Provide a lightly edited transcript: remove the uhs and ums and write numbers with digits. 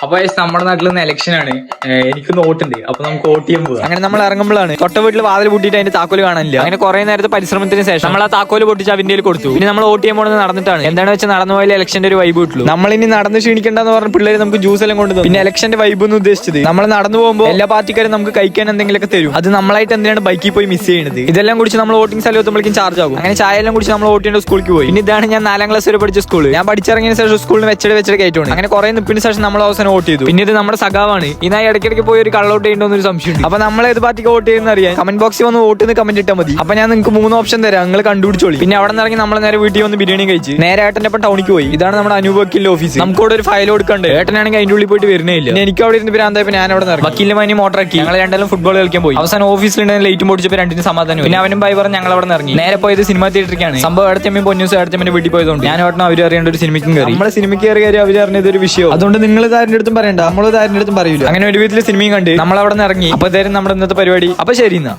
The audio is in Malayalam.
അപ്പൊ നമ്മുടെ നാട്ടിൽ നിന്ന് ഇലക്ഷൻ ആണ്. എനിക്ക് വോട്ടുണ്ട്. അപ്പൊ നമുക്ക് വോട്ട് ചെയ്യാൻ പോകാം. അങ്ങനെ നമ്മൾ ഇറങ്ങുമ്പോഴാണ് തൊട്ട വീട്ടിൽ വാതിൽ പൂട്ടിയിട്ട് അതിന്റെ താക്കോല് കാണാനില്ല. അങ്ങനെ കുറെ നേരത്തെ പരിശ്രമത്തിന് ശേഷം നമ്മൾ ആ താക്കോല് പൊട്ടിച്ച് അവന്റെ കൊടുത്തു. പിന്നെ നമ്മൾ വോട്ട് ചെയ്യാൻ പോകുന്നത് നടന്നിട്ടാണ്. എന്താണെന്ന് വെച്ചാൽ നടന്നു പോയാൽ ഇലക്ഷന്റെ ഒരു വൈബ് കിട്ടുള്ളൂ. നമ്മൾ ഇനി നടന്ന് ക്ഷീണിക്കണ്ടെന്ന് പറഞ്ഞ പിള്ളേർ നമുക്ക് ജ്യൂസ് എല്ലാം കൊണ്ടുവന്നു. പിന്നെ ഇലക്ഷന്റെ വൈബ് എന്ന് ഉദ്ദേശിച്ചത് നമ്മൾ നടന്നു പോകുമ്പോൾ എല്ലാ പാർട്ടിക്കാരും നമുക്ക് കഴിക്കാൻ എന്തെങ്കിലുമൊക്കെ തരും. അത് നമ്മളായിട്ട് എന്തിനാണ് ബൈക്കിൽ പോയി മിസ് ചെയ്യുന്നത്. ഇതെല്ലാം കുടിച്ച് നമ്മൾ വോട്ടിംഗ് സ്ഥലം എത്തുമ്പോഴേക്കും ചാർജ് ആകും. അങ്ങനെ ചായ എല്ലാം കുടിച്ച് നമ്മൾ വോട്ട് ചെയ്യേണ്ട സ്കൂളിലേക്ക് പോയി. പിന്നെ ഇതാണ് ഞാൻ 4ാം ക്ലാസ് വരെ പഠിച്ച സ്കൂൾ. ഞാൻ പഠിച്ചിറങ്ങിയ ശേഷം സ്കൂളിൽ വെച്ചിട്ട് കയറ്റുണ്ട്. അങ്ങനെ കുറെ നിപ്പിന് ശേഷം നമ്മൾ അവസാനം വോട്ട് ചെയ്തു. പിന്നെ ഇത് നമ്മുടെ സഖാവാണ്. ഇനായി ഇടയ്ക്കിടയ്ക്ക് പോയി ഒരു കള്ളോട്ട് ചെയ്യണമെന്ന് ഒരു സംശയമുണ്ട്. അപ്പൊ നമ്മൾ ഏത് പാർട്ടിക്ക് വോട്ട് ചെയ്യുന്ന അറിയാൻ കമന്റ് ബോക്സിൽ വന്ന് വോട്ട് കമന്റ് ഇട്ടാൽ മതി. അപ്പൊ ഞാൻ നിങ്ങൾക്ക് 3 ഓപ്ഷൻ തരാം, നിങ്ങൾ കണ്ടുപിടിച്ചോളി. പിന്നെ അവിടെ നിന്ന് ഇറങ്ങി നമ്മൾ നേരെ വീട്ടിൽ വന്ന് ബിരിയാണി കഴിച്ച് നേരെ ഏട്ടന്റെ ഒപ്പം ടൗണിക്ക് പോയി. ഇതാണ് നമ്മുടെ അനൂപ് വക്കീലിന്റെ ഓഫീസ്. നമുക്ക് ഇവിടെ ഒരു ഫയൽ കൊടുക്കണ്ട്. ഏട്ടനാണെങ്കിൽ അതിന്റെ ഉള്ളിൽ പോയിട്ട് വരുന്നില്ല. പിന്നെ എനിക്ക് അവിടെ ഇരുന്ന് ഭ്രാന്തായപ്പോൾ ഞാൻ അവിടെ നിന്ന് വക്കീലിന്റെ മനി മോട്ടറാക്കി ഞങ്ങൾ രണ്ടാലും ഫുട്ബോൾ കളിക്കാൻ പോയി. അവസാനം ഓഫീസിലുണ്ടെങ്കിൽ ലൈറ്റും പൊടിച്ചപ്പോൾ രണ്ടിനും സമാധാനം. പിന്നെ അവനും ബൈ പറഞ്ഞ് ഞങ്ങൾ അവിടെ നിന്ന് ഇറങ്ങി. നേരെ പോയത് സിനിമ തിയേറ്ററിക്കാണ്. സംഭവം അടുത്തമ്മയും പൊന്നൂസ് അടുത്തമ്മന്റെ വീട്ടിൽ പോയതുകൊണ്ട് ഞാൻ ഓട്ടം അവർ അറിയേണ്ട ഒരു സിനിമയ്ക്കും കയറി. നമ്മളെ സിനിമയ്ക്ക് കയറി അവർ അറിഞ്ഞത് ഒരു വിഷയം. അതുകൊണ്ട് നിങ്ങൾ താരിന്റെ അടുത്തും പറയണ്ട, നമ്മൾ താരിന്റെ അടുത്തും പറയൂല. അങ്ങനെ ഒരു വീട്ടിൽ സിനിമയും കണ്ട് നമ്മൾ അവിടെ നിന്ന് ഇറങ്ങി. അപ്പൊ നമ്മുടെ ഇന്നത്തെ പരിപാടി. അപ്പൊ ശരി എന്നാ.